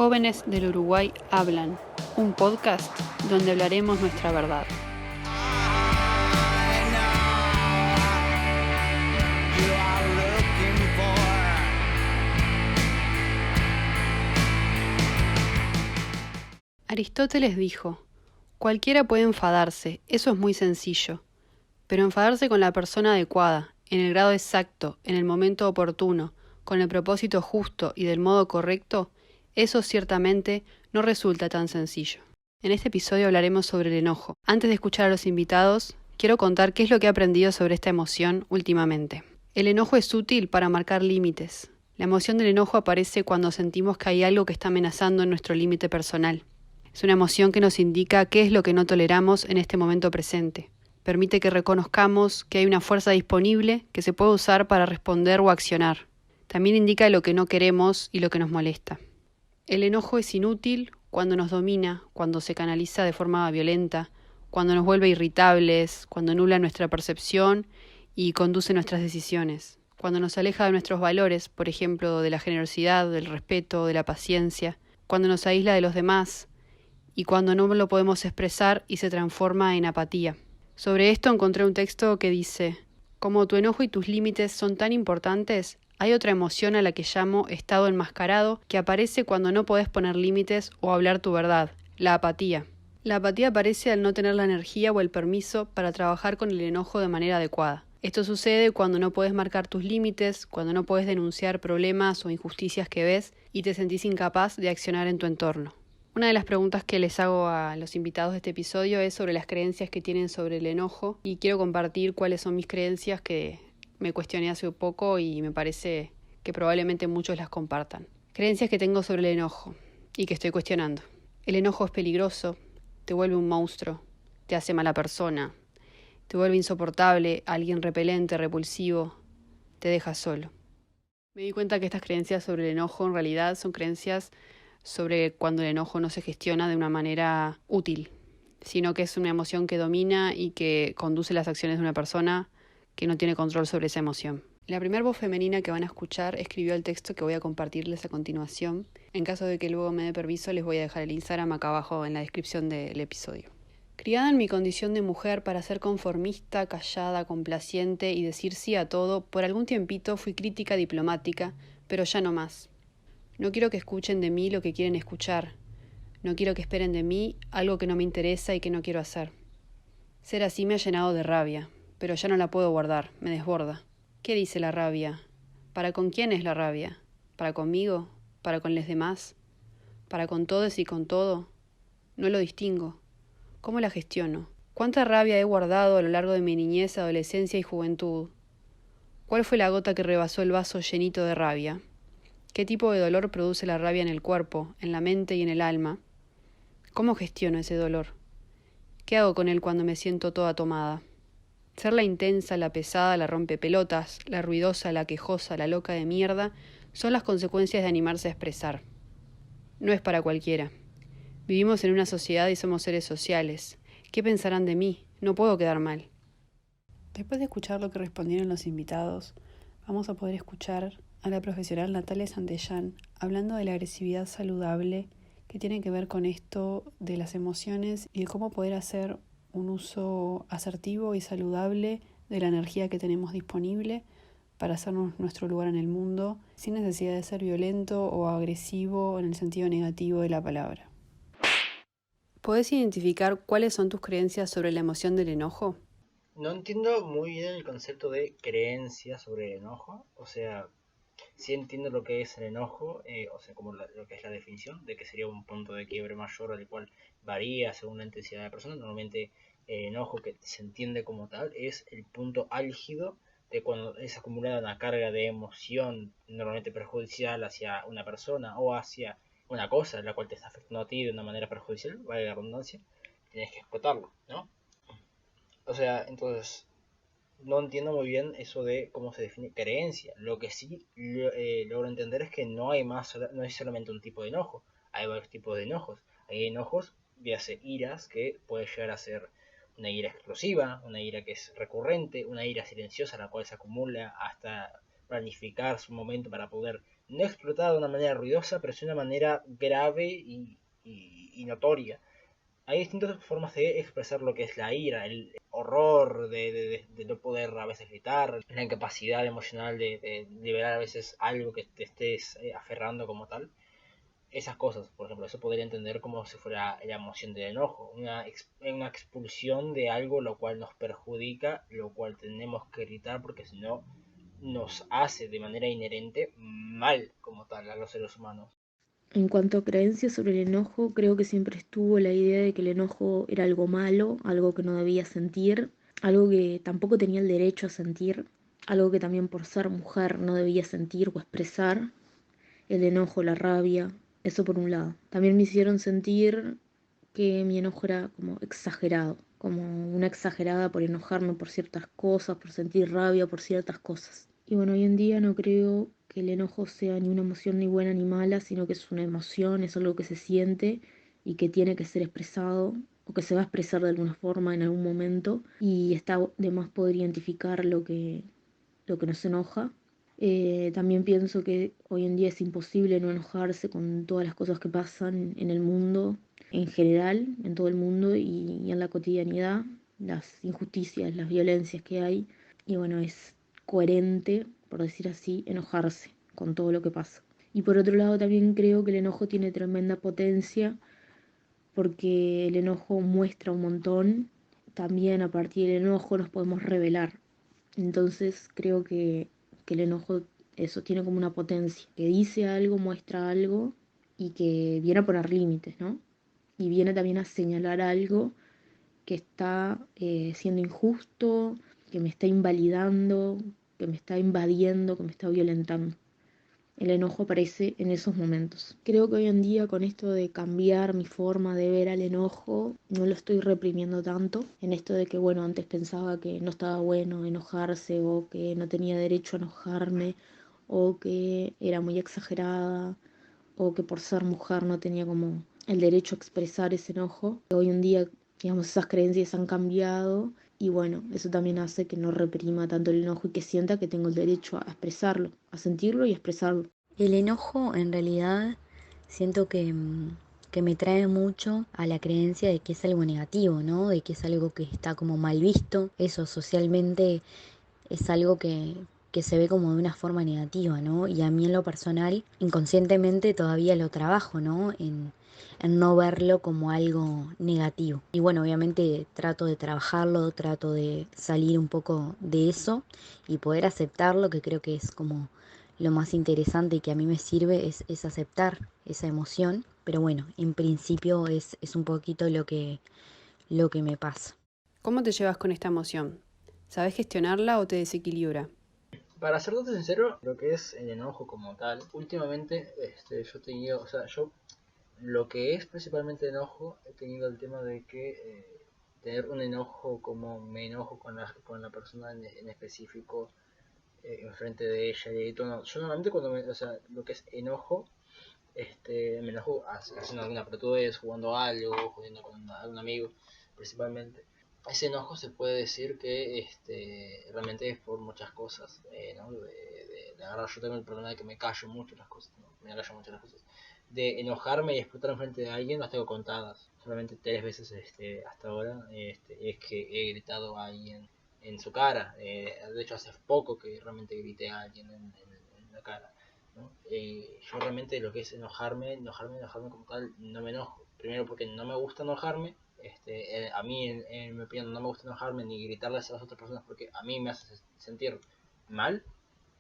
Jóvenes del Uruguay hablan, un podcast donde hablaremos nuestra verdad. Aristóteles dijo, cualquiera puede enfadarse, eso es muy sencillo, pero enfadarse con la persona adecuada, en el grado exacto, en el momento oportuno, con el propósito justo y del modo correcto, eso ciertamente no resulta tan sencillo. En este episodio hablaremos sobre el enojo. Antes de escuchar a los invitados, quiero contar qué es lo que he aprendido sobre esta emoción últimamente. El enojo es útil para marcar límites. La emoción del enojo aparece cuando sentimos que hay algo que está amenazando en nuestro límite personal. Es una emoción que nos indica qué es lo que no toleramos en este momento presente. Permite que reconozcamos que hay una fuerza disponible que se puede usar para responder o accionar. También indica lo que no queremos y lo que nos molesta. El enojo es inútil cuando nos domina, cuando se canaliza de forma violenta, cuando nos vuelve irritables, cuando nubla nuestra percepción y conduce nuestras decisiones, cuando nos aleja de nuestros valores, por ejemplo, de la generosidad, del respeto, de la paciencia, cuando nos aísla de los demás y cuando no lo podemos expresar y se transforma en apatía. Sobre esto encontré un texto que dice, como tu enojo y tus límites son tan importantes, hay otra emoción a la que llamo estado enmascarado que aparece cuando no podés poner límites o hablar tu verdad, la apatía. La apatía aparece al no tener la energía o el permiso para trabajar con el enojo de manera adecuada. Esto sucede cuando no podés marcar tus límites, cuando no podés denunciar problemas o injusticias que ves y te sentís incapaz de accionar en tu entorno. Una de las preguntas que les hago a los invitados de este episodio es sobre las creencias que tienen sobre el enojo y quiero compartir cuáles son mis creencias que me cuestioné hace poco y me parece que probablemente muchos las compartan. Creencias que tengo sobre el enojo y que estoy cuestionando. El enojo es peligroso, te vuelve un monstruo, te hace mala persona, te vuelve insoportable, alguien repelente, repulsivo, te deja solo. Me di cuenta que estas creencias sobre el enojo en realidad son creencias sobre cuando el enojo no se gestiona de una manera útil, sino que es una emoción que domina y que conduce las acciones de una persona que no tiene control sobre esa emoción. La primera voz femenina que van a escuchar escribió el texto que voy a compartirles a continuación. En caso de que luego me dé permiso, les voy a dejar el Instagram acá abajo en la descripción del episodio. Criada en mi condición de mujer para ser conformista, callada, complaciente y decir sí a todo, por algún tiempito fui crítica diplomática, pero ya no más. No quiero que escuchen de mí lo que quieren escuchar. No quiero que esperen de mí algo que no me interesa y que no quiero hacer. Ser así me ha llenado de rabia, pero ya no la puedo guardar, me desborda. ¿Qué dice la rabia? ¿Para con quién es la rabia? ¿Para conmigo? ¿Para con los demás? ¿Para con todos y con todo? No lo distingo. ¿Cómo la gestiono? ¿Cuánta rabia he guardado a lo largo de mi niñez, adolescencia y juventud? ¿Cuál fue la gota que rebasó el vaso llenito de rabia? ¿Qué tipo de dolor produce la rabia en el cuerpo, en la mente y en el alma? ¿Cómo gestiono ese dolor? ¿Qué hago con él cuando me siento toda tomada? Ser la intensa, la pesada, la rompepelotas, la ruidosa, la quejosa, la loca de mierda, son las consecuencias de animarse a expresar. No es para cualquiera. Vivimos en una sociedad y somos seres sociales. ¿Qué pensarán de mí? No puedo quedar mal. Después de escuchar lo que respondieron los invitados, vamos a poder escuchar a la profesional Natalia Santellán hablando de la agresividad saludable que tiene que ver con esto de las emociones y de cómo poder hacer un uso asertivo y saludable de la energía que tenemos disponible para hacernos nuestro lugar en el mundo sin necesidad de ser violento o agresivo en el sentido negativo de la palabra. ¿Podés identificar cuáles son tus creencias sobre la emoción del enojo? No entiendo muy bien el concepto de creencia sobre el enojo, o sea, sí entiendo lo que es el enojo, o sea, como lo que es la definición, de que sería un punto de quiebre mayor al cual varía según la intensidad de la persona. Normalmente el enojo que se entiende como tal es el punto álgido de cuando es acumulada una carga de emoción normalmente perjudicial hacia una persona o hacia una cosa, la cual te está afectando a ti de una manera perjudicial, vale la redundancia, tienes que explotarlo, ¿no? O sea, entonces no entiendo muy bien eso de cómo se define creencia. Lo que sí logro entender es que no hay más, no es solamente un tipo de enojo. Hay varios tipos de enojos. Hay enojos, hace iras, que puede llegar a ser una ira explosiva, una ira que es recurrente, una ira silenciosa, la cual se acumula hasta planificar su momento para poder no explotada de una manera ruidosa, pero sí de una manera grave y notoria. Hay distintas formas de expresar lo que es la ira, el horror de no poder a veces gritar, la incapacidad emocional de liberar a veces algo que te estés aferrando como tal. Esas cosas, por ejemplo, eso podría entender como si fuera la emoción del enojo, una expulsión de algo lo cual nos perjudica, lo cual tenemos que gritar porque si no nos hace de manera inherente mal como tal a los seres humanos. En cuanto a creencias sobre el enojo, creo que siempre estuvo la idea de que el enojo era algo malo, algo que no debía sentir, algo que tampoco tenía el derecho a sentir, algo que también por ser mujer no debía sentir o expresar, el enojo, la rabia, eso por un lado. También me hicieron sentir que mi enojo era como exagerado, como una exagerada por enojarme por ciertas cosas, por sentir rabia por ciertas cosas. Y bueno, hoy en día no creo que el enojo sea ni una emoción ni buena ni mala, sino que es una emoción, es algo que se siente y que tiene que ser expresado o que se va a expresar de alguna forma en algún momento y está de más poder identificar lo que nos enoja. También pienso que hoy en día es imposible no enojarse con todas las cosas que pasan en el mundo, en general, en todo el mundo y en la cotidianidad, las injusticias, las violencias que hay. Y bueno, es coherente, por decir así, enojarse con todo lo que pasa. Y por otro lado también creo que el enojo tiene tremenda potencia porque el enojo muestra un montón. También a partir del enojo nos podemos revelar. Entonces creo que el enojo, eso tiene como una potencia, que dice algo, muestra algo y que viene a poner límites, ¿no? Y viene también a señalar algo que está siendo injusto, que me está invalidando, que me está invadiendo, que me está violentando. El enojo aparece en esos momentos. Creo que hoy en día con esto de cambiar mi forma de ver al enojo, no lo estoy reprimiendo tanto. En esto de que, bueno, antes pensaba que no estaba bueno enojarse o que no tenía derecho a enojarme o que era muy exagerada o que por ser mujer no tenía como el derecho a expresar ese enojo. Hoy en día, digamos, esas creencias han cambiado y bueno, eso también hace que no reprima tanto el enojo y que sienta que tengo el derecho a expresarlo, a sentirlo y a expresarlo. El enojo en realidad siento que me trae mucho a la creencia de que es algo negativo, ¿no? De que es algo que está como mal visto. Eso socialmente es algo que se ve como de una forma negativa, ¿no? Y a mí en lo personal, inconscientemente todavía lo trabajo, ¿no? En no verlo como algo negativo. Y bueno, obviamente trato de trabajarlo, trato de salir un poco de eso y poder aceptarlo, que creo que es como lo más interesante y que a mí me sirve es aceptar esa emoción. Pero bueno, en principio es un poquito lo que me pasa. ¿Cómo te llevas con esta emoción? ¿Sabes gestionarla o te desequilibra? Para serte sincero, lo que es el enojo como tal, últimamente yo he tenido, o sea, yo lo que es principalmente enojo, he tenido el tema de que tener un enojo como me enojo con la persona en específico enfrente de ella y todo. No, yo normalmente cuando o sea, lo que es enojo, me enojo haciendo alguna apretudez, jugando algo, jodiendo con algún amigo, principalmente. Ese enojo se puede decir que realmente es por muchas cosas, ¿no? De agarrar, yo tengo el problema de que me callo mucho las cosas, ¿no? Me callo mucho las cosas. De enojarme y explotar enfrente de alguien las tengo contadas. Solamente 3 veces hasta ahora es que he gritado a alguien en su cara. De hecho, hace poco que realmente grité a alguien en la cara. ¿No? Yo realmente lo que es enojarme como tal, no me enojo. Primero porque no me gusta enojarme. A mí, en mi opinión, no me gusta enojarme ni gritarles a las otras personas porque a mí me hace sentir mal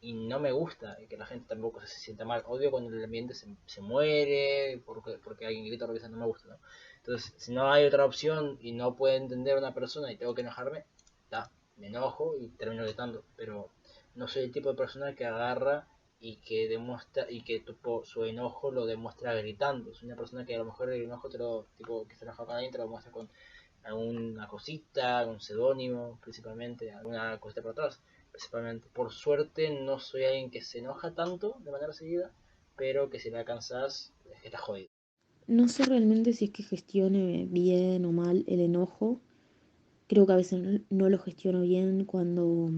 y no me gusta que la gente tampoco se sienta mal. Odio cuando el ambiente se muere porque alguien grita o lo que sea, no me gusta, ¿no? Entonces, si no hay otra opción y no puede entender a una persona y tengo que enojarme, me enojo y termino gritando. Pero no soy el tipo de persona que agarra y que demuestra y que su enojo lo demuestra gritando. Soy una persona que a lo mejor el enojo tipo que está enojado con alguien te lo muestra con alguna cosita, algún seudónimo principalmente, alguna cosita por atrás principalmente. Por suerte no soy alguien que se enoja tanto de manera seguida, pero que si la alcanzas estás jodido. No sé realmente si es que gestione bien o mal el enojo. Creo que a veces no lo gestiono bien cuando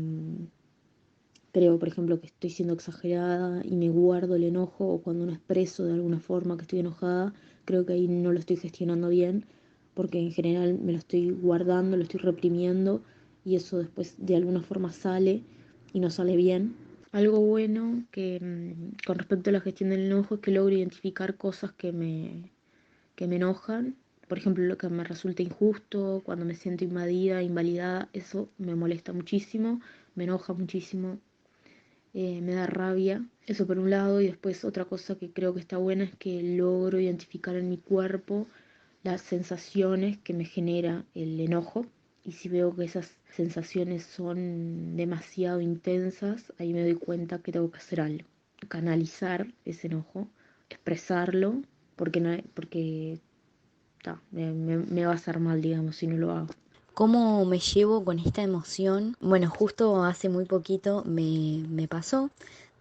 creo, por ejemplo, que estoy siendo exagerada y me guardo el enojo, o cuando no expreso de alguna forma que estoy enojada, creo que ahí no lo estoy gestionando bien, porque en general me lo estoy guardando, lo estoy reprimiendo y eso después de alguna forma sale y no sale bien. Algo bueno que con respecto a la gestión del enojo es que logro identificar cosas que me enojan. Por ejemplo, lo que me resulta injusto, cuando me siento invadida, invalidada, eso me molesta muchísimo, me enoja muchísimo, me da rabia. Eso por un lado, y después otra cosa que creo que está buena es que logro identificar en mi cuerpo las sensaciones que me genera el enojo. Y si veo que esas sensaciones son demasiado intensas, ahí me doy cuenta que tengo que hacer algo. Canalizar ese enojo, expresarlo, porque, no, porque me va a hacer mal, digamos, si no lo hago. ¿Cómo me llevo con esta emoción? Bueno, justo hace muy poquito me pasó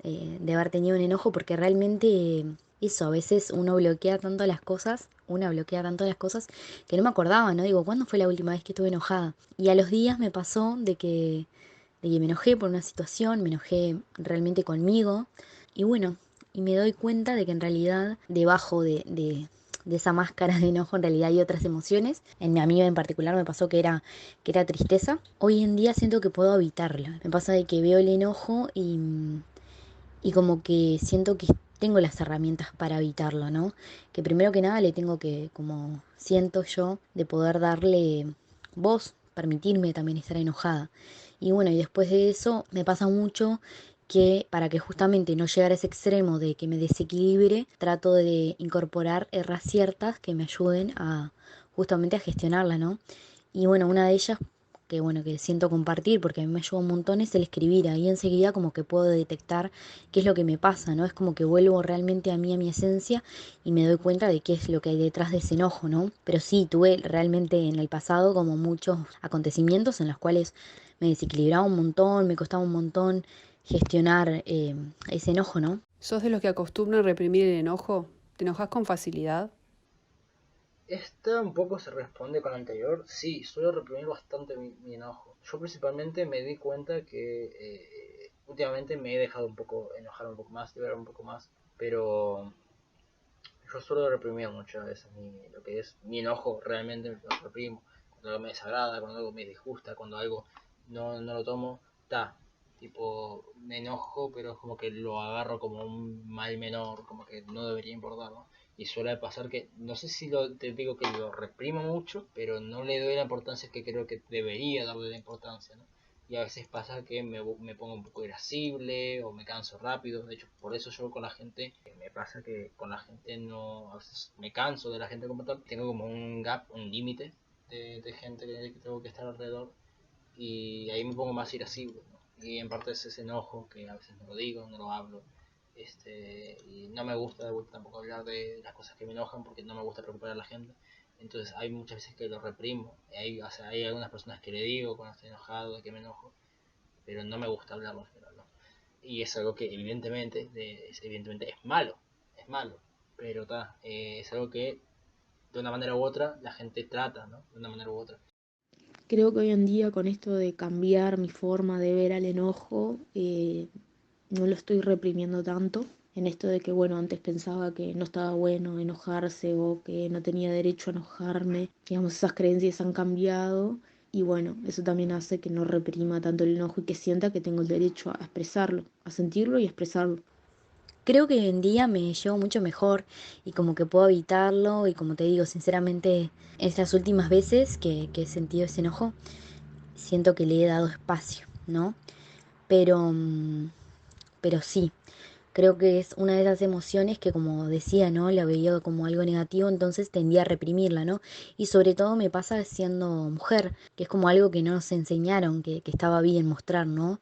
de haber tenido un enojo porque realmente eso, a veces uno bloquea tanto las cosas, una bloquea tanto las cosas que no me acordaba, ¿no? Digo, ¿cuándo fue la última vez que estuve enojada? Y a los días me pasó de que me enojé por una situación, me enojé realmente conmigo y bueno, y me doy cuenta de que en realidad debajo de esa máscara de enojo en realidad hay otras emociones. En mi amiga en particular me pasó que era tristeza. Hoy en día siento que puedo evitarla. Me pasa de que veo el enojo y como que siento que tengo las herramientas para evitarlo, ¿no? Que primero que nada le tengo que, como siento yo, de poder darle voz, permitirme también estar enojada. Y bueno, y después de eso me pasa mucho que para que justamente no llegar a ese extremo de que me desequilibre, trato de incorporar herramientas ciertas que me ayuden a justamente a gestionarla, ¿no? Y bueno, una de ellas que bueno, que siento compartir porque a mí me ayuda un montón es el escribir. Ahí enseguida como que puedo detectar qué es lo que me pasa, ¿no? Es como que vuelvo realmente a mí, a mi esencia y me doy cuenta de qué es lo que hay detrás de ese enojo, ¿no? Pero sí, tuve realmente en el pasado como muchos acontecimientos en los cuales me desequilibraba un montón, me costaba un montón gestionar ese enojo, ¿no? ¿Sos de los que acostumbran reprimir el enojo? ¿Te enojas con facilidad? Esta un poco se responde con la anterior. Sí, suelo reprimir bastante mi enojo. Yo principalmente me di cuenta que últimamente me he dejado un poco enojar un poco más, liberar un poco más, pero yo suelo reprimir muchas veces lo que es mi enojo, realmente lo reprimo. Cuando algo me desagrada, cuando algo me disgusta, cuando algo no lo tomo, tipo, me enojo, pero es como que lo agarro como un mal menor, como que no debería importar, ¿no? Y suele pasar que, no sé si te digo que lo reprimo mucho, pero no le doy la importancia que creo que debería darle la importancia, ¿no? Y a veces pasa que me pongo un poco irascible o me canso rápido. De hecho, por eso yo con la gente, me pasa que con la gente no, a veces me canso de la gente como tal. Tengo como un gap, un límite de gente que tengo que estar alrededor y ahí me pongo más irascible, ¿no? Y en parte es ese enojo que a veces no lo digo, no lo hablo. Y no me gusta de vuelta tampoco hablar de las cosas que me enojan porque no me gusta preocupar a la gente. Entonces hay muchas veces que lo reprimo. O sea, hay algunas personas que le digo cuando estoy enojado, de que me enojo, pero no me gusta hablarlo en general, ¿no? Y es algo que evidentemente es malo, pero es algo que de una manera u otra la gente trata, ¿no? De una manera u otra. Creo que hoy en día con esto de cambiar mi forma de ver al enojo, no lo estoy reprimiendo tanto. En esto de que, bueno, antes pensaba que no estaba bueno enojarse o que no tenía derecho a enojarme. Digamos, esas creencias han cambiado y bueno, eso también hace que no reprima tanto el enojo y que sienta que tengo el derecho a expresarlo, a sentirlo y expresarlo. Creo que hoy en día me llevo mucho mejor y como que puedo evitarlo y como te digo, sinceramente, estas últimas veces que he sentido ese enojo, siento que le he dado espacio, ¿no? Pero, pero sí, creo que es una de esas emociones que como decía, ¿no? La veía como algo negativo, entonces tendía a reprimirla, ¿no? Y sobre todo me pasa siendo mujer, que es como algo que no nos enseñaron, que estaba bien mostrar, ¿no?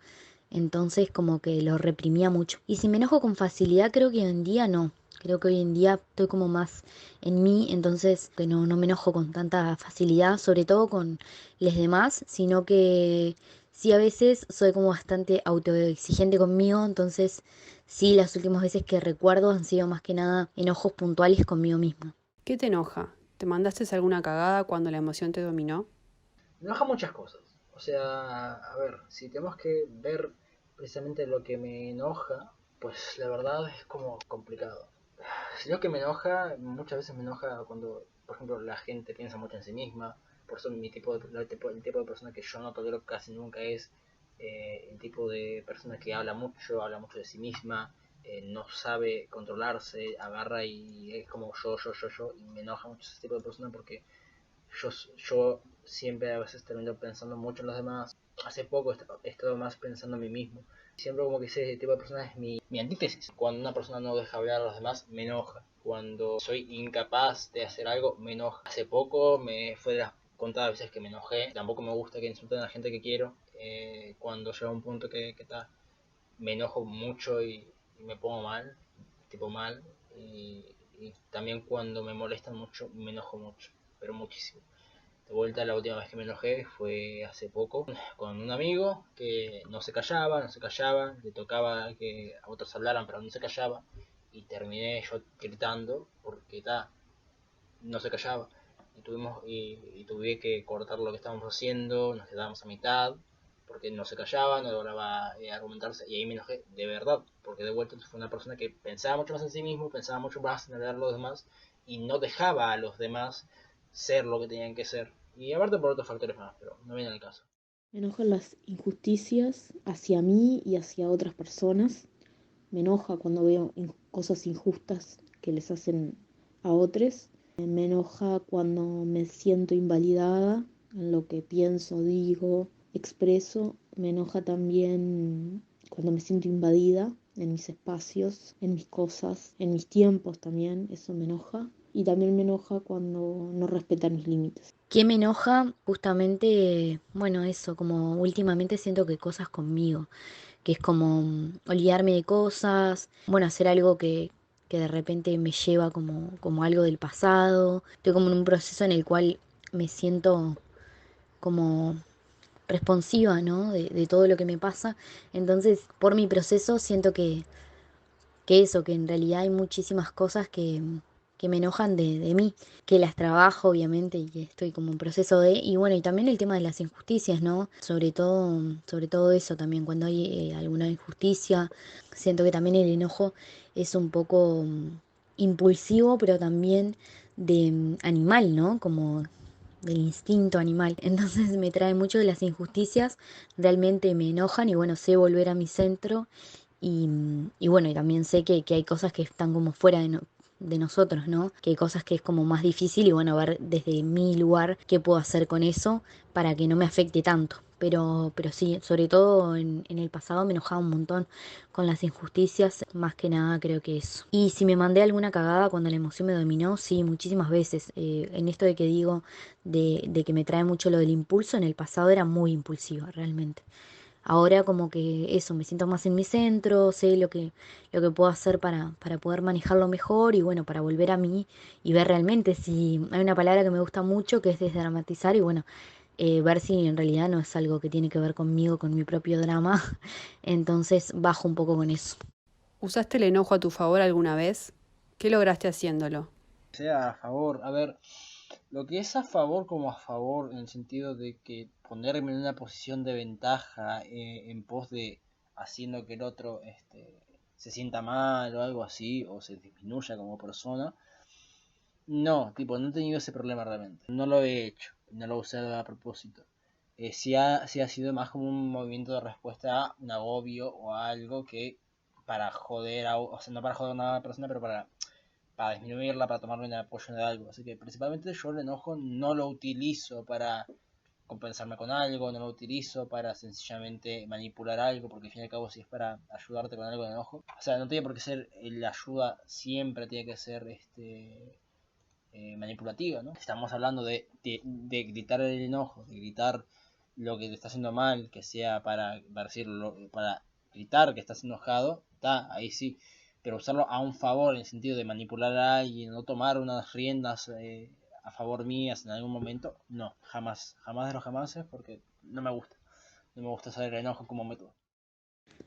Entonces como que lo reprimía mucho. Y si me enojo con facilidad, creo que hoy en día no. Creo que hoy en día estoy como más en mí, entonces que no me enojo con tanta facilidad, sobre todo con los demás, sino que sí a veces soy como bastante autoexigente conmigo, entonces sí las últimas veces que recuerdo han sido más que nada enojos puntuales conmigo misma. ¿Qué te enoja? ¿Te mandaste alguna cagada cuando la emoción te dominó? Me enoja muchas cosas. O sea, a ver, si tenemos que ver precisamente lo que me enoja, pues la verdad es como complicado. Si lo que me enoja, muchas veces me enoja cuando, por ejemplo, la gente piensa mucho en sí misma. Por eso el tipo de persona que yo no tolero casi nunca es el tipo de persona que habla mucho de sí misma, no sabe controlarse, agarra y es como yo, y me enoja mucho ese tipo de persona porque yo siempre a veces termino pensando mucho en los demás. Hace poco he estado más pensando en mí mismo. Siempre como que ese tipo de persona es mi antítesis. Cuando una persona no deja hablar a los demás, me enoja. Cuando soy incapaz de hacer algo, me enoja. Hace poco me fue de las contadas veces que me enojé. Tampoco me gusta que insulten a la gente que quiero. Cuando llega un punto que me enojo mucho y me pongo mal, tipo mal. Y también cuando me molestan mucho, me enojo mucho, pero muchísimo. De vuelta, la última vez que me enojé fue hace poco con un amigo que no se callaba, le tocaba que a otros hablaran pero no se callaba y terminé yo gritando porque no se callaba y tuve que cortar lo que estábamos haciendo, nos quedábamos a mitad porque no se callaba, no lograba argumentarse y ahí me enojé de verdad porque de vuelta fue una persona que pensaba mucho más en sí mismo, pensaba mucho más en hablar a los demás y no dejaba a los demás ser lo que tenían que ser. Y aparte por otros factores más, pero no viene al caso. Me enojan las injusticias hacia mí y hacia otras personas. Me enoja cuando veo cosas injustas que les hacen a otros. Me enoja cuando me siento invalidada en lo que pienso, digo, expreso. Me enoja también cuando me siento invadida en mis espacios, en mis cosas, en mis tiempos también. Eso me enoja. Y también me enoja cuando no respetan mis límites. ¿Qué me enoja? Justamente, bueno, eso, como últimamente siento que cosas conmigo, que es como olvidarme de cosas, bueno, hacer algo que de repente me lleva como algo del pasado. Estoy como en un proceso en el cual me siento como responsiva, ¿no? De todo lo que me pasa. Entonces, por mi proceso, siento que eso, que en realidad hay muchísimas cosas que me enojan de mí, que las trabajo obviamente y que estoy como en proceso de, y bueno, y también el tema de las injusticias, ¿no? Sobre todo eso también, cuando hay alguna injusticia, siento que también el enojo es un poco impulsivo, pero también de animal, ¿no? Como del instinto animal. Entonces me trae mucho de las injusticias, realmente me enojan y bueno, sé volver a mi centro y bueno, y también sé que hay cosas que están como fuera de nosotros, ¿no? Que hay cosas que es como más difícil y bueno, ver desde mi lugar qué puedo hacer con eso para que no me afecte tanto. Pero sí, sobre todo en el pasado me enojaba un montón con las injusticias, más que nada creo que eso. Y si me mandé alguna cagada cuando la emoción me dominó, sí, muchísimas veces. En esto de que digo, de que me trae mucho lo del impulso, en el pasado era muy impulsiva, realmente. Ahora como que eso, me siento más en mi centro, sé lo que puedo hacer para poder manejarlo mejor y bueno, para volver a mí y ver realmente si hay una palabra que me gusta mucho que es desdramatizar y bueno, ver si en realidad no es algo que tiene que ver conmigo, con mi propio drama. Entonces bajo un poco con eso. ¿Usaste el enojo a tu favor alguna vez? ¿Qué lograste haciéndolo? Sea a favor, a ver, lo que es a favor como a favor, en el sentido de que ponerme en una posición de ventaja en pos de haciendo que el otro se sienta mal o algo así, o se disminuya como persona, no, tipo, no he tenido ese problema realmente. No lo he hecho, no lo he usado a propósito. Sí ha sido más como un movimiento de respuesta a un agobio o a algo que para joder, o sea, no para joder a una persona, pero para disminuirla, para tomarme en apoyo de algo. Así que principalmente yo el enojo no lo utilizo para compensarme con algo, no lo utilizo para sencillamente manipular algo, porque al fin y al cabo si es para ayudarte con algo de enojo, o sea, no tiene por qué ser la ayuda, siempre tiene que ser manipulativa, ¿no? Estamos hablando de gritar el enojo, de gritar lo que te está haciendo mal, que sea para decirlo, para gritar que estás enojado, está ahí sí, pero usarlo a un favor en el sentido de manipular a alguien, no tomar unas riendas a favor mías en algún momento, no, jamás, jamás de los jamases, porque no me gusta usar el enojo como método.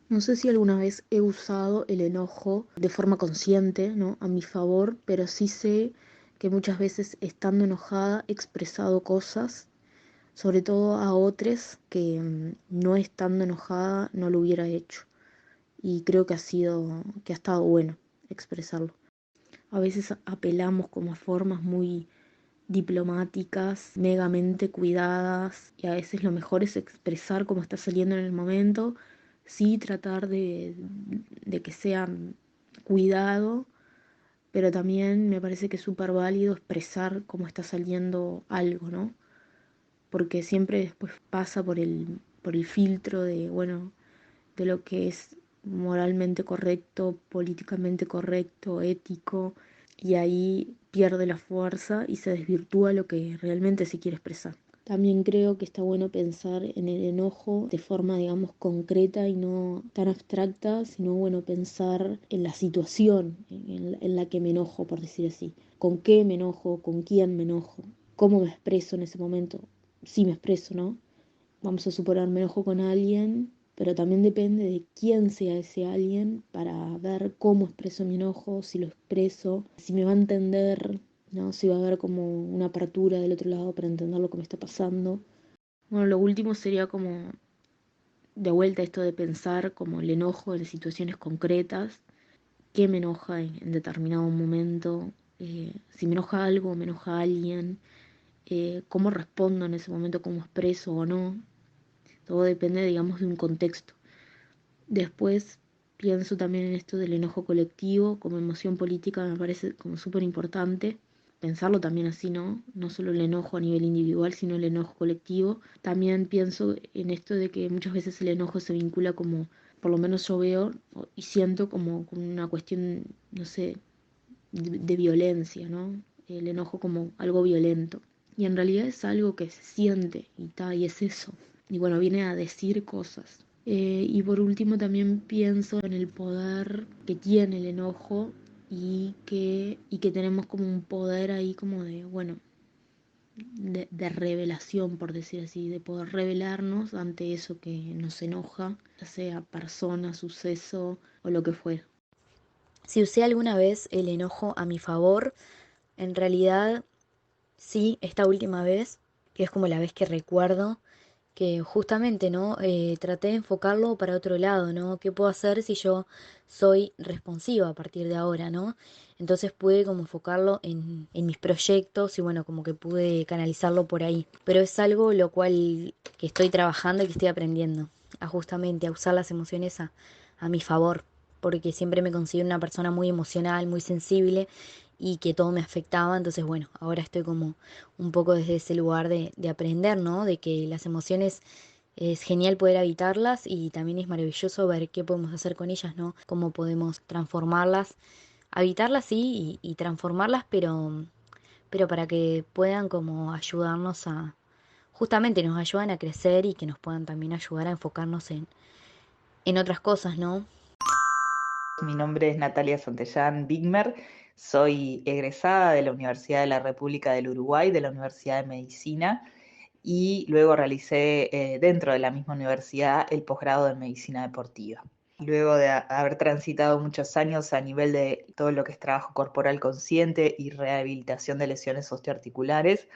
No sé si alguna vez he usado el enojo de forma consciente, ¿no? A mi favor, pero sí sé que muchas veces estando enojada he expresado cosas sobre todo a otros que no estando enojada no lo hubiera hecho. Y creo que ha estado bueno expresarlo. A veces apelamos como a formas muy diplomáticas, megamente cuidadas, y a veces lo mejor es expresar cómo está saliendo en el momento, sí tratar de que sea cuidado, pero también me parece que es súper válido expresar cómo está saliendo algo, ¿no? Porque siempre después pasa por el filtro de, bueno, de lo que es moralmente correcto, políticamente correcto, ético, y ahí pierde la fuerza y se desvirtúa lo que realmente se quiere expresar. También creo que está bueno pensar en el enojo de forma, digamos, concreta y no tan abstracta, sino, bueno, pensar en la situación en la que me enojo, por decir así. ¿Con qué me enojo? ¿Con quién me enojo? ¿Cómo me expreso en ese momento? Sí me expreso, ¿no? Vamos a suponer, me enojo con alguien, pero también depende de quién sea ese alguien para ver cómo expreso mi enojo, si lo expreso, si me va a entender, ¿no? Si va a haber como una apertura del otro lado para entender lo que me está pasando. Bueno, lo último sería como de vuelta esto de pensar como el enojo en situaciones concretas, qué me enoja en determinado momento, si me enoja algo, me enoja alguien, cómo respondo en ese momento, cómo expreso o no. Todo depende, digamos, de un contexto. Después pienso también en esto del enojo colectivo como emoción política, me parece como súper importante pensarlo también así, ¿no? No solo el enojo a nivel individual, sino el enojo colectivo. También pienso en esto de que muchas veces el enojo se vincula como, por lo menos yo veo y siento como una cuestión, no sé, de violencia, ¿no? El enojo como algo violento. Y en realidad es algo que se siente y es eso. Y bueno, viene a decir cosas. Y por último también pienso en el poder que tiene el enojo y que tenemos como un poder ahí como de, bueno, de revelación, por decir así, de poder revelarnos ante eso que nos enoja, ya sea persona, suceso o lo que fuera. Si usé alguna vez el enojo a mi favor, en realidad sí, esta última vez, que es como la vez que recuerdo, que justamente, ¿no? Traté de enfocarlo para otro lado, ¿no? ¿Qué puedo hacer si yo soy responsiva a partir de ahora, ¿no? Entonces pude como enfocarlo en mis proyectos y bueno, como que pude canalizarlo por ahí. Pero es algo lo cual que estoy trabajando y que estoy aprendiendo, a justamente a usar las emociones a mi favor, porque siempre me considero una persona muy emocional, muy sensible y que todo me afectaba, entonces bueno, ahora estoy como un poco desde ese lugar de aprender, ¿no? De que las emociones es genial poder habitarlas y también es maravilloso ver qué podemos hacer con ellas, ¿no? Cómo podemos transformarlas, habitarlas sí y transformarlas, pero para que puedan como ayudarnos a, justamente nos ayudan a crecer y que nos puedan también ayudar a enfocarnos en otras cosas, ¿no? Mi nombre es Natalia Santellán Bigmer, soy egresada de la Universidad de la República del Uruguay, de la Universidad de Medicina, y luego realicé dentro de la misma universidad el posgrado en Medicina Deportiva. Luego de haber transitado muchos años a nivel de todo lo que es trabajo corporal consciente y rehabilitación de lesiones osteoarticulares,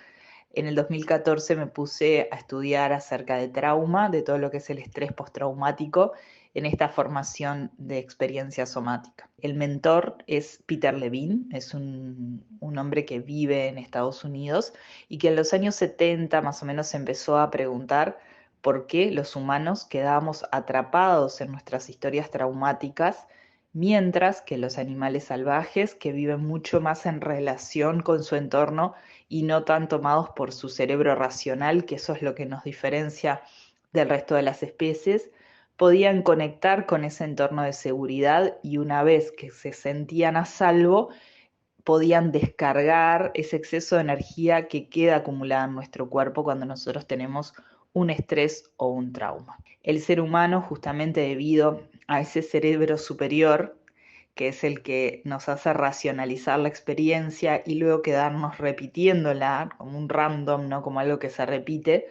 en el 2014 me puse a estudiar acerca de trauma, de todo lo que es el estrés postraumático en esta formación de experiencia somática. El mentor es Peter Levine, es un hombre que vive en Estados Unidos y que en los años 70 más o menos se empezó a preguntar por qué los humanos quedábamos atrapados en nuestras historias traumáticas, mientras que los animales salvajes, que viven mucho más en relación con su entorno, y no tan tomados por su cerebro racional, que eso es lo que nos diferencia del resto de las especies, podían conectar con ese entorno de seguridad y una vez que se sentían a salvo, podían descargar ese exceso de energía que queda acumulada en nuestro cuerpo cuando nosotros tenemos un estrés o un trauma. El ser humano, justamente debido a ese cerebro superior, que es el que nos hace racionalizar la experiencia y luego quedarnos repitiéndola como un random, ¿no? Como algo que se repite,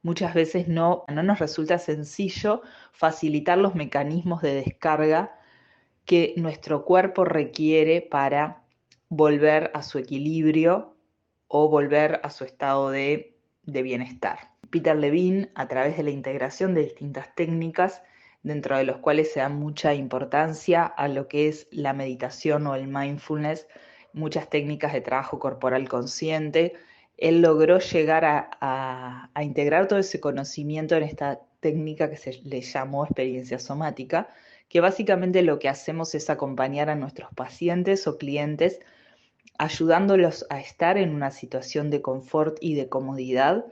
muchas veces no nos resulta sencillo facilitar los mecanismos de descarga que nuestro cuerpo requiere para volver a su equilibrio o volver a su estado de bienestar. Peter Levine, a través de la integración de distintas técnicas, dentro de los cuales se da mucha importancia a lo que es la meditación o el mindfulness, muchas técnicas de trabajo corporal consciente. Él logró llegar a integrar todo ese conocimiento en esta técnica que se le llamó experiencia somática, que básicamente lo que hacemos es acompañar a nuestros pacientes o clientes, ayudándolos a estar en una situación de confort y de comodidad,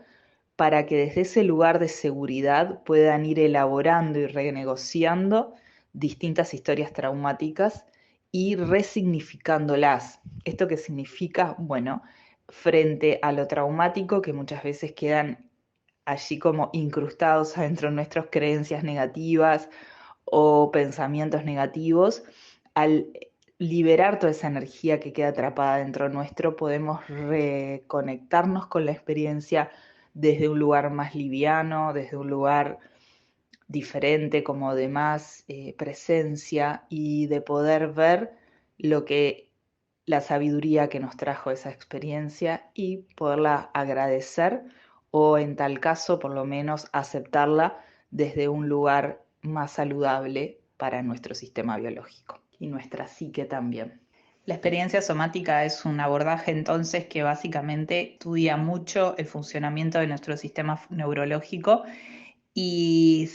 para que desde ese lugar de seguridad puedan ir elaborando y renegociando distintas historias traumáticas y resignificándolas. ¿Esto qué significa? Bueno, frente a lo traumático, que muchas veces quedan allí como incrustados adentro de nuestras creencias negativas o pensamientos negativos, al liberar toda esa energía que queda atrapada dentro nuestro, podemos reconectarnos con la experiencia desde un lugar más liviano, desde un lugar diferente, como de más presencia, y de poder ver lo que la sabiduría que nos trajo esa experiencia y poderla agradecer, o en tal caso por lo menos aceptarla desde un lugar más saludable para nuestro sistema biológico y nuestra psique también. La experiencia somática es un abordaje entonces que básicamente estudia mucho el funcionamiento de nuestro sistema neurológico y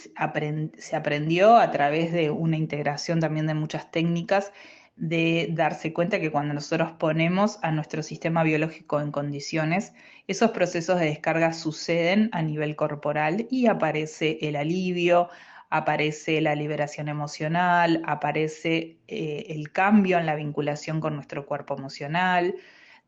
se aprendió a través de una integración también de muchas técnicas, de darse cuenta que cuando nosotros ponemos a nuestro sistema biológico en condiciones, esos procesos de descarga suceden a nivel corporal y aparece el alivio, aparece la liberación emocional, aparece el cambio en la vinculación con nuestro cuerpo emocional,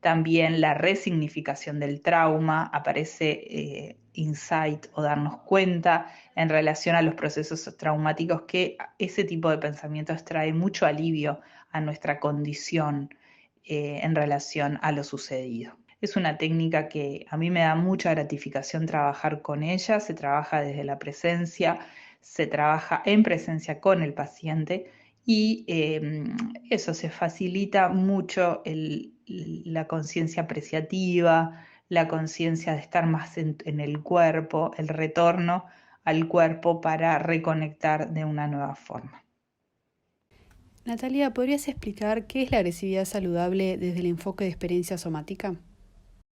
también la resignificación del trauma, aparece insight o darnos cuenta en relación a los procesos traumáticos, que ese tipo de pensamientos trae mucho alivio a nuestra condición en relación a lo sucedido. Es una técnica que a mí me da mucha gratificación trabajar con ella. Se trabaja desde la presencia, se trabaja en presencia con el paciente y eso se facilita mucho la conciencia apreciativa, la conciencia de estar más en el cuerpo, el retorno al cuerpo para reconectar de una nueva forma. Natalia, ¿podrías explicar qué es la agresividad saludable desde el enfoque de experiencia somática?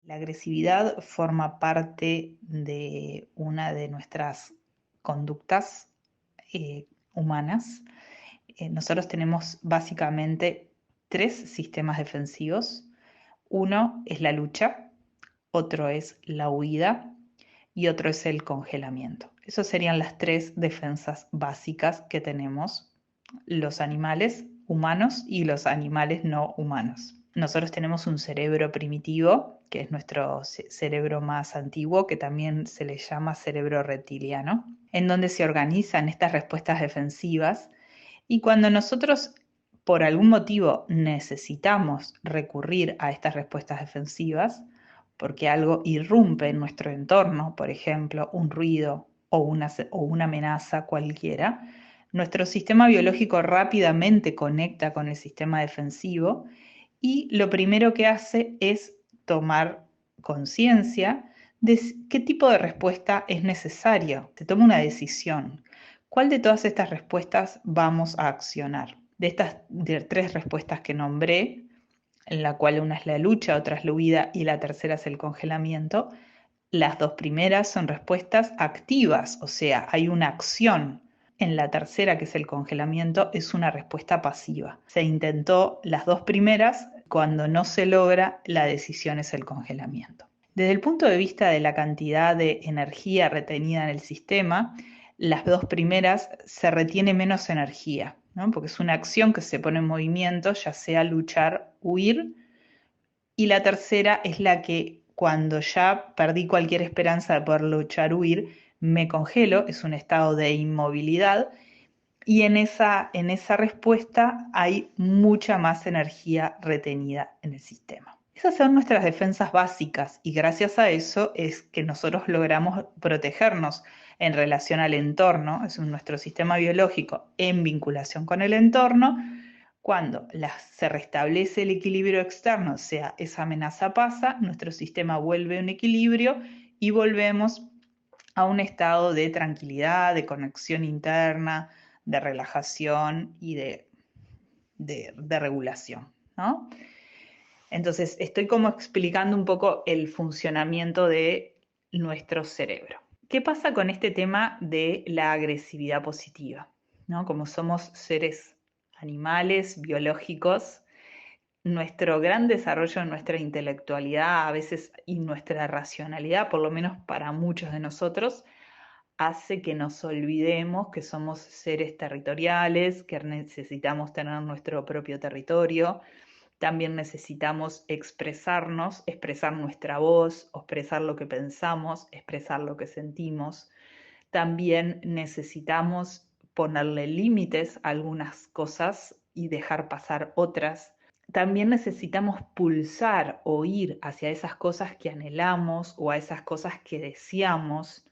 La agresividad forma parte de una de nuestras conductas humanas. Nosotros tenemos básicamente 3 sistemas defensivos. Uno es la lucha, otro es la huida y otro es el congelamiento. Esas serían las 3 defensas básicas que tenemos los animales humanos y los animales no humanos. Nosotros tenemos un cerebro primitivo, que es nuestro cerebro más antiguo, que también se le llama cerebro reptiliano, en donde se organizan estas respuestas defensivas, y cuando nosotros por algún motivo necesitamos recurrir a estas respuestas defensivas, porque algo irrumpe en nuestro entorno, por ejemplo, un ruido o una amenaza cualquiera, nuestro sistema biológico rápidamente conecta con el sistema defensivo y lo primero que hace es tomar conciencia de qué tipo de respuesta es necesaria. Se toma una decisión. ¿Cuál de todas estas respuestas vamos a accionar? De estas 3 respuestas que nombré, en la cual una es la lucha, otra es la huida y la tercera es el congelamiento, las 2 primeras son respuestas activas, o sea, hay una acción. En la tercera, que es el congelamiento, es una respuesta pasiva. Se intentó las 2 primeras, cuando no se logra, la decisión es el congelamiento. Desde el punto de vista de la cantidad de energía retenida en el sistema, las 2 primeras se retiene menos energía, ¿no? Porque es una acción que se pone en movimiento, ya sea luchar, huir, y la tercera es la que cuando ya perdí cualquier esperanza de poder luchar, huir, me congelo, es un estado de inmovilidad, y en esa respuesta hay mucha más energía retenida en el sistema. Esas son nuestras defensas básicas y gracias a eso es que nosotros logramos protegernos en relación al entorno, es nuestro sistema biológico en vinculación con el entorno. Cuando se restablece el equilibrio externo, o sea, esa amenaza pasa, nuestro sistema vuelve a un equilibrio y volvemos a un estado de tranquilidad, de conexión interna, de relajación y de regulación, ¿no? Entonces, estoy como explicando un poco el funcionamiento de nuestro cerebro. ¿Qué pasa con este tema de la agresividad positiva? ¿No? Como somos seres animales, biológicos, nuestro gran desarrollo en nuestra intelectualidad a veces y nuestra racionalidad, por lo menos para muchos de nosotros, hace que nos olvidemos que somos seres territoriales, que necesitamos tener nuestro propio territorio. También necesitamos expresarnos, expresar nuestra voz, expresar lo que pensamos, expresar lo que sentimos. También necesitamos ponerle límites a algunas cosas y dejar pasar otras. También necesitamos pulsar o ir hacia esas cosas que anhelamos o a esas cosas que deseamos.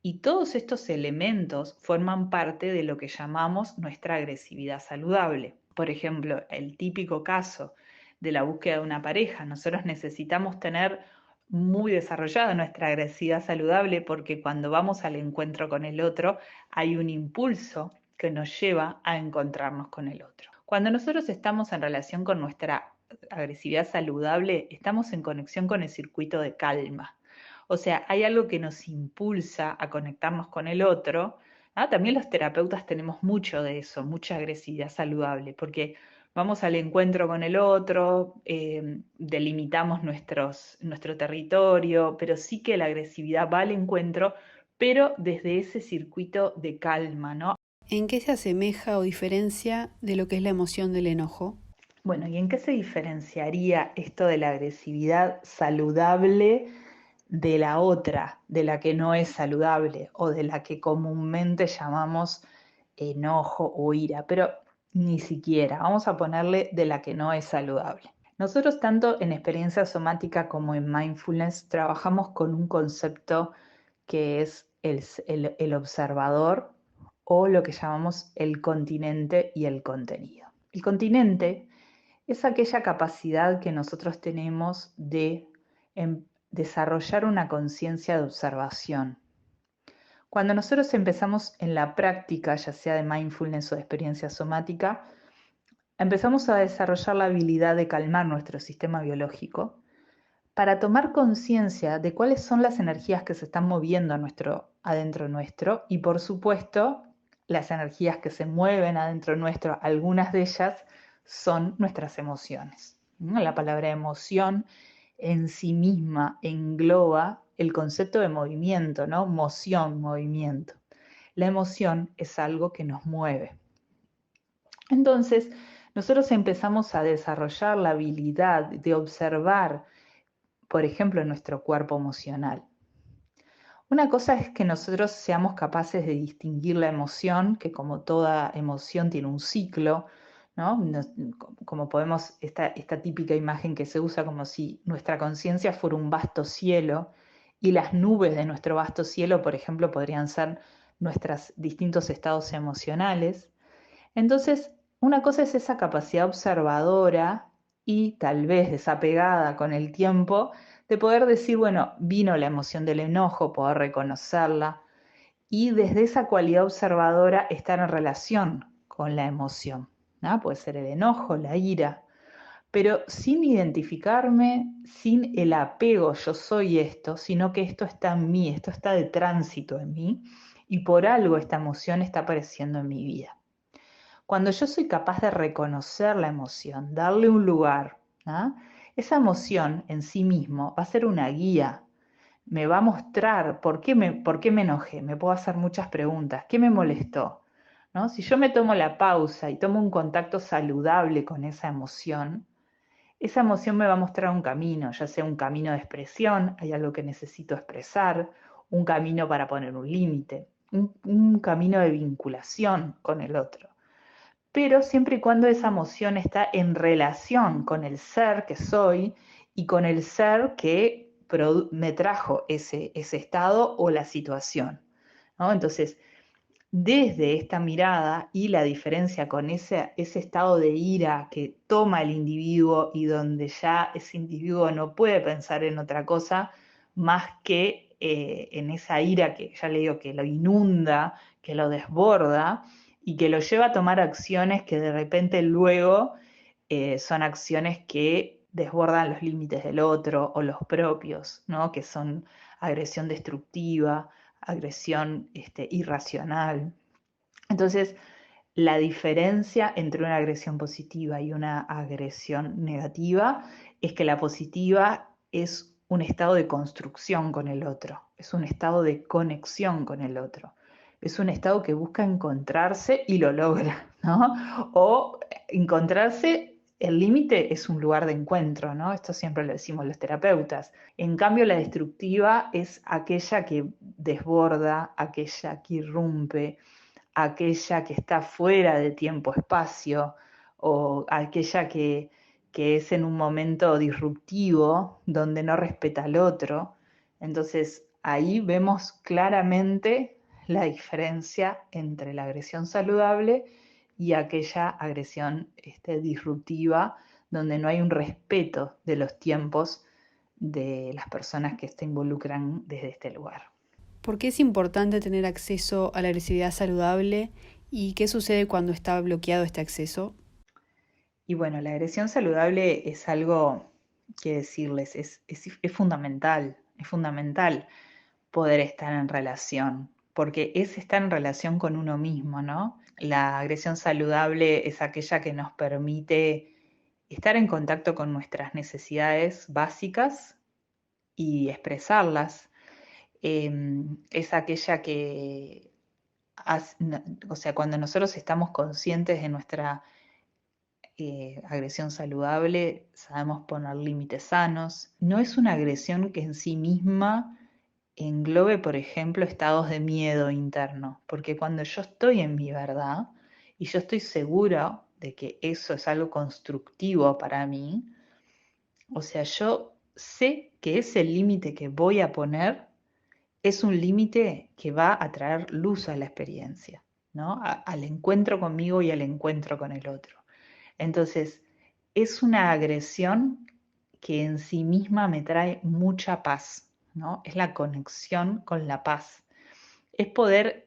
Y todos estos elementos forman parte de lo que llamamos nuestra agresividad saludable. Por ejemplo, el típico caso de la búsqueda de una pareja. Nosotros necesitamos tener muy desarrollada nuestra agresividad saludable porque cuando vamos al encuentro con el otro hay un impulso que nos lleva a encontrarnos con el otro. Cuando nosotros estamos en relación con nuestra agresividad saludable, estamos en conexión con el circuito de calma. O sea, hay algo que nos impulsa a conectarnos con el otro, ¿no? También los terapeutas tenemos mucho de eso, mucha agresividad saludable, porque vamos al encuentro con el otro, delimitamos nuestro territorio, pero sí que la agresividad va al encuentro, pero desde ese circuito de calma, ¿no? ¿En qué se asemeja o diferencia de lo que es la emoción del enojo? Bueno, ¿y en qué se diferenciaría esto de la agresividad saludable de la otra, de la que no es saludable o de la que comúnmente llamamos enojo o ira? Pero ni siquiera, vamos a ponerle de la que no es saludable. Nosotros tanto en experiencia somática como en mindfulness trabajamos con un concepto que es el observador o lo que llamamos el continente y el contenido. El continente es aquella capacidad que nosotros tenemos de desarrollar una conciencia de observación. Cuando nosotros empezamos en la práctica, ya sea de mindfulness o de experiencia somática, empezamos a desarrollar la habilidad de calmar nuestro sistema biológico para tomar conciencia de cuáles son las energías que se están moviendo adentro nuestro y por supuesto las energías que se mueven adentro nuestro, algunas de ellas son nuestras emociones. La palabra emoción en sí misma engloba el concepto de movimiento, ¿no? Moción, movimiento. La emoción es algo que nos mueve. Entonces, nosotros empezamos a desarrollar la habilidad de observar, por ejemplo, nuestro cuerpo emocional. Una cosa es que nosotros seamos capaces de distinguir la emoción, que como toda emoción tiene un ciclo, ¿no? Como podemos, esta típica imagen que se usa como si nuestra conciencia fuera un vasto cielo y las nubes de nuestro vasto cielo, por ejemplo, podrían ser nuestros distintos estados emocionales. Entonces, una cosa es esa capacidad observadora y tal vez desapegada con el tiempo de poder decir, bueno, vino la emoción del enojo, poder reconocerla y desde esa cualidad observadora estar en relación con la emoción, ¿no? Puede ser el enojo, la ira, pero sin identificarme, sin el apego, yo soy esto, sino que esto está en mí, esto está de tránsito en mí y por algo esta emoción está apareciendo en mi vida. Cuando yo soy capaz de reconocer la emoción, darle un lugar, ¿ah? Esa emoción en sí mismo va a ser una guía, me va a mostrar por qué me enojé, me puedo hacer muchas preguntas, ¿qué me molestó? ¿No? Si yo me tomo la pausa y tomo un contacto saludable con esa emoción me va a mostrar un camino, ya sea un camino de expresión, hay algo que necesito expresar, un camino para poner un límite, un camino de vinculación con el otro, pero siempre y cuando esa emoción está en relación con el ser que soy y con el ser que me trajo ese estado o la situación, ¿no? Entonces, desde esta mirada y la diferencia con ese estado de ira que toma el individuo y donde ya ese individuo no puede pensar en otra cosa más que en esa ira que ya le digo que lo inunda, que lo desborda y que lo lleva a tomar acciones que de repente luego son acciones que desbordan los límites del otro o los propios, ¿no? Que son agresión destructiva, agresión irracional. Entonces, la diferencia entre una agresión positiva y una agresión negativa es que la positiva es un estado de construcción con el otro, es un estado de conexión con el otro, es un estado que busca encontrarse y lo logra, ¿no? O encontrarse, el límite es un lugar de encuentro, ¿no? Esto siempre lo decimos los terapeutas. En cambio, la destructiva es aquella que desborda, aquella que irrumpe, aquella que está fuera de tiempo-espacio o aquella que es en un momento disruptivo donde no respeta al otro. Entonces ahí vemos claramente la diferencia entre la agresión saludable y aquella agresión disruptiva donde no hay un respeto de los tiempos de las personas que se involucran desde este lugar. ¿Por qué es importante tener acceso a la agresividad saludable y qué sucede cuando está bloqueado este acceso? Y bueno, la agresión saludable es algo que decirles, es fundamental poder estar en relación, porque es estar en relación con uno mismo, ¿no? La agresión saludable es aquella que nos permite estar en contacto con nuestras necesidades básicas y expresarlas. Es aquella que, o sea, cuando nosotros estamos conscientes de nuestra agresión saludable, sabemos poner límites sanos. No es una agresión que en sí misma englobe, por ejemplo, estados de miedo interno, porque cuando yo estoy en mi verdad y yo estoy segura de que eso es algo constructivo para mí, o sea, yo sé que ese límite que voy a poner es un límite que va a traer luz a la experiencia, ¿no? Al encuentro conmigo y al encuentro con el otro. Entonces, es una agresión que en sí misma me trae mucha paz, ¿no? Es la conexión con la paz. Es poder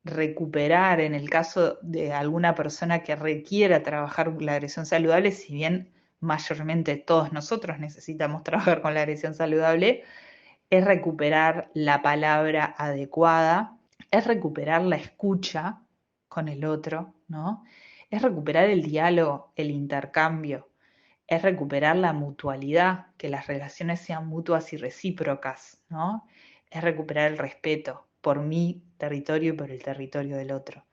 recuperar, en el caso de alguna persona que requiera trabajar la agresión saludable, si bien mayormente todos nosotros necesitamos trabajar con la agresión saludable, es recuperar la palabra adecuada, es recuperar la escucha con el otro, ¿no? Es recuperar el diálogo, el intercambio, es recuperar la mutualidad, que las relaciones sean mutuas y recíprocas, ¿no? Es recuperar el respeto por mi territorio y por el territorio del otro.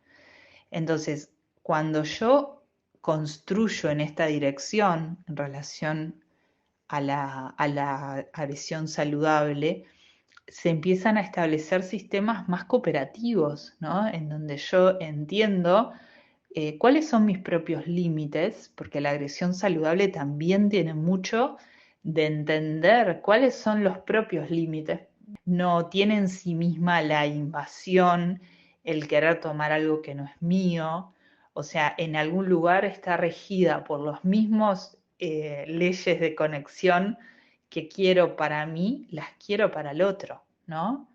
Entonces, cuando yo construyo en esta dirección en relación a la agresión saludable, se empiezan a establecer sistemas más cooperativos, ¿no? En donde yo entiendo cuáles son mis propios límites, porque la agresión saludable también tiene mucho de entender cuáles son los propios límites. No tiene en sí misma la invasión, el querer tomar algo que no es mío, o sea, en algún lugar está regida por los mismos leyes de conexión que quiero para mí, las quiero para el otro, ¿no?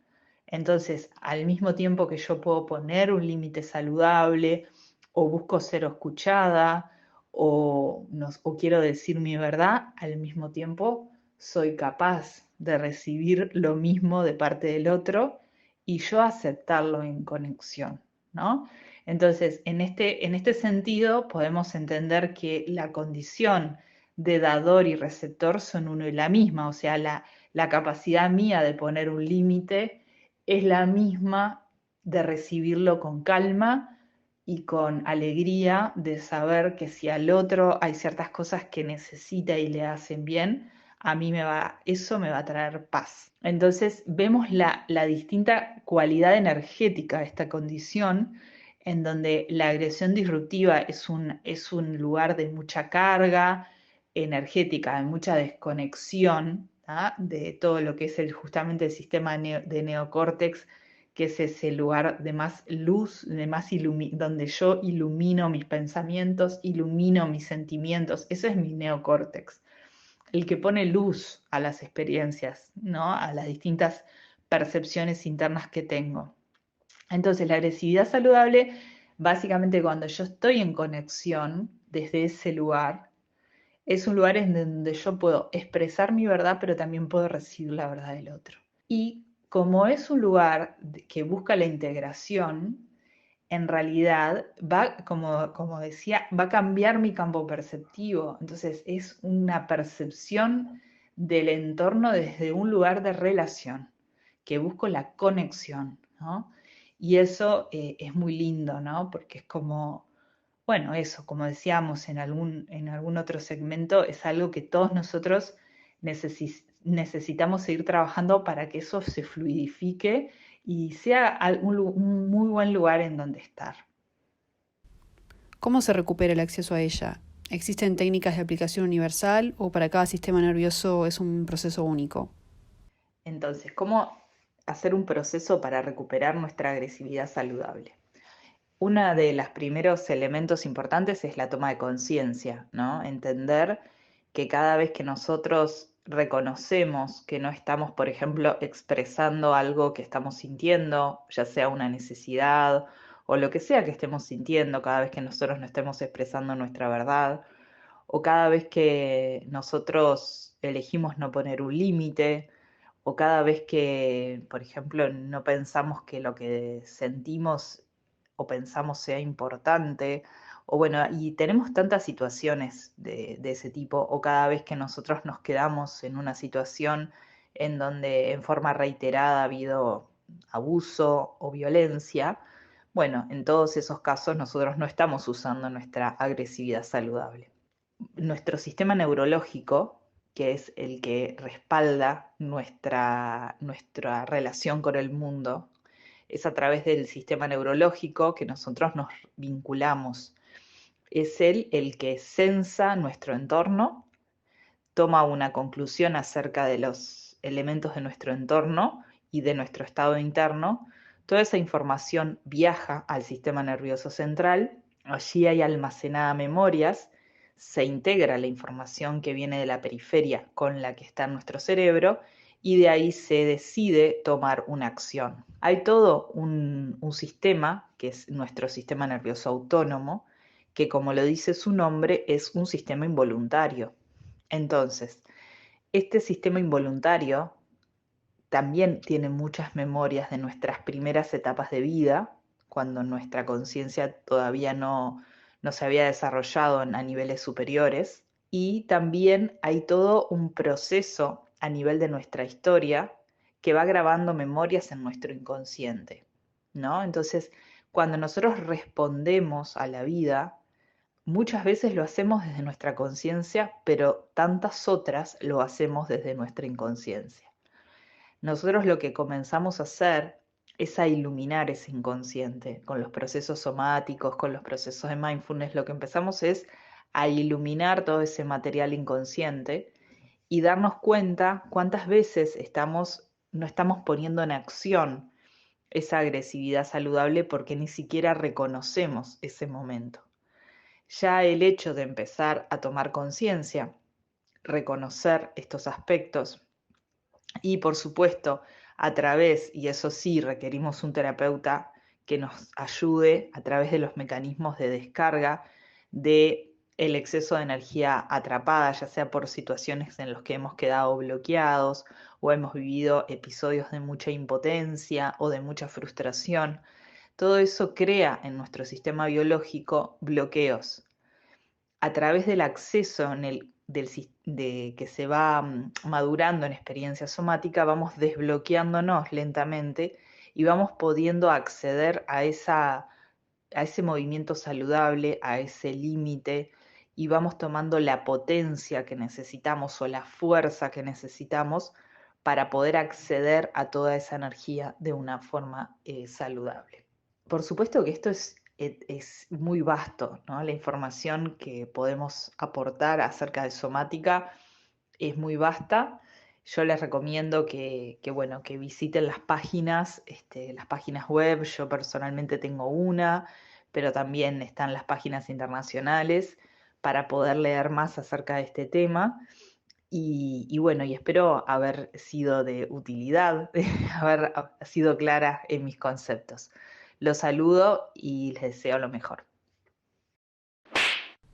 Entonces, al mismo tiempo que yo puedo poner un límite saludable, o busco ser escuchada, o quiero decir mi verdad, al mismo tiempo soy capaz de recibir lo mismo de parte del otro y yo aceptarlo en conexión, ¿no? Entonces, en este sentido, podemos entender que la condición de dador y receptor son uno y la misma, o sea, la capacidad mía de poner un límite es la misma de recibirlo con calma y con alegría de saber que si al otro hay ciertas cosas que necesita y le hacen bien, a mí eso me va a traer paz. Entonces vemos la distinta cualidad energética de esta condición, en donde la agresión disruptiva es un lugar de mucha carga energética, de mucha desconexión, ¿tá? De todo lo que es justamente el sistema de neocórtex, que es ese lugar de más luz, donde yo ilumino mis pensamientos, ilumino mis sentimientos. Eso es mi neocórtex. el que pone luz a las experiencias, ¿no? A las distintas percepciones internas que tengo. Entonces, la agresividad saludable, básicamente cuando yo estoy en conexión desde ese lugar, es un lugar en donde yo puedo expresar mi verdad, pero también puedo recibir la verdad del otro. Y como es un lugar que busca la integración, en realidad va, como decía, va a cambiar mi campo perceptivo. Entonces es una percepción del entorno desde un lugar de relación, que busco la conexión, ¿no? Y eso es muy lindo, ¿no? Porque es como, bueno, eso, como decíamos en algún otro segmento, es algo que todos nosotros necesitamos seguir trabajando para que eso se fluidifique y sea un muy buen lugar en donde estar. ¿Cómo se recupera el acceso a ella? ¿Existen técnicas de aplicación universal o para cada sistema nervioso es un proceso único? Entonces, ¿cómo hacer un proceso para recuperar nuestra agresividad saludable? Uno de los primeros elementos importantes es la toma de conciencia, ¿no? Entender que cada vez que nosotros reconocemos que no estamos, por ejemplo, expresando algo que estamos sintiendo, ya sea una necesidad o lo que sea que estemos sintiendo, cada vez que nosotros no estemos expresando nuestra verdad, o cada vez que nosotros elegimos no poner un límite, o cada vez que, por ejemplo, no pensamos que lo que sentimos o pensamos sea importante, o bueno, y tenemos tantas situaciones de ese tipo, o cada vez que nosotros nos quedamos en una situación en donde en forma reiterada ha habido abuso o violencia, bueno, en todos esos casos nosotros no estamos usando nuestra agresividad saludable. Nuestro sistema neurológico, que es el que respalda nuestra relación con el mundo, es a través del sistema neurológico que nosotros nos vinculamos. Es él el que sensa nuestro entorno, toma una conclusión acerca de los elementos de nuestro entorno y de nuestro estado interno. Toda esa información viaja al sistema nervioso central, allí hay almacenada memorias, se integra la información que viene de la periferia con la que está en nuestro cerebro y de ahí se decide tomar una acción. Hay todo un sistema, que es nuestro sistema nervioso autónomo, que como lo dice su nombre, es un sistema involuntario. Entonces, este sistema involuntario también tiene muchas memorias de nuestras primeras etapas de vida, cuando nuestra conciencia todavía no se había desarrollado a niveles superiores. Y también hay todo un proceso a nivel de nuestra historia que va grabando memorias en nuestro inconsciente, ¿no? Entonces, cuando nosotros respondemos a la vida, muchas veces lo hacemos desde nuestra conciencia, pero tantas otras lo hacemos desde nuestra inconsciencia. Nosotros lo que comenzamos a hacer es a iluminar ese inconsciente con los procesos somáticos, con los procesos de mindfulness. Lo que empezamos es a iluminar todo ese material inconsciente y darnos cuenta cuántas veces no estamos poniendo en acción esa agresividad saludable porque ni siquiera reconocemos ese momento. Ya el hecho de empezar a tomar conciencia, reconocer estos aspectos y por supuesto a través, y eso sí requerimos un terapeuta que nos ayude a través de los mecanismos de descarga de el exceso de energía atrapada, ya sea por situaciones en las que hemos quedado bloqueados o hemos vivido episodios de mucha impotencia o de mucha frustración. Todo eso crea en nuestro sistema biológico bloqueos. A través del acceso que se va madurando en experiencia somática, vamos desbloqueándonos lentamente y vamos pudiendo acceder a ese movimiento saludable, a ese límite, y vamos tomando la potencia que necesitamos o la fuerza que necesitamos para poder acceder a toda esa energía de una forma saludable. Por supuesto que esto es muy vasto, ¿no? La información que podemos aportar acerca de somática es muy vasta. Yo les recomiendo bueno, que visiten las páginas web. Yo personalmente tengo una, pero también están las páginas internacionales para poder leer más acerca de este tema. Y bueno, y espero haber sido de utilidad, haber sido clara en mis conceptos. Los saludo y les deseo lo mejor.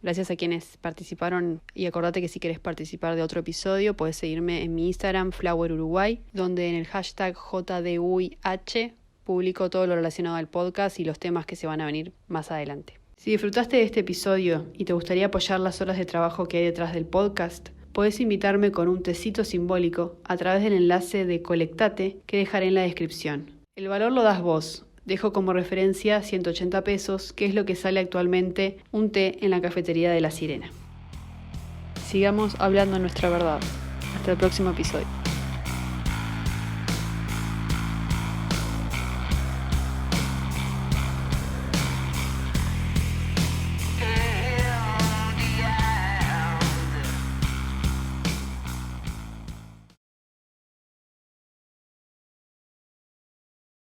Gracias a quienes participaron y acordate que si querés participar de otro episodio podés seguirme en mi Instagram FlowerUruguay, donde en el hashtag JDUIH publico todo lo relacionado al podcast y los temas que se van a venir más adelante. Si disfrutaste de este episodio y te gustaría apoyar las horas de trabajo que hay detrás del podcast, podés invitarme con un tecito simbólico a través del enlace de Colectate que dejaré en la descripción. El valor lo das vos. Dejo como referencia 180 pesos, que es lo que sale actualmente un té en la cafetería de La Sirena. Sigamos hablando nuestra verdad. Hasta el próximo episodio.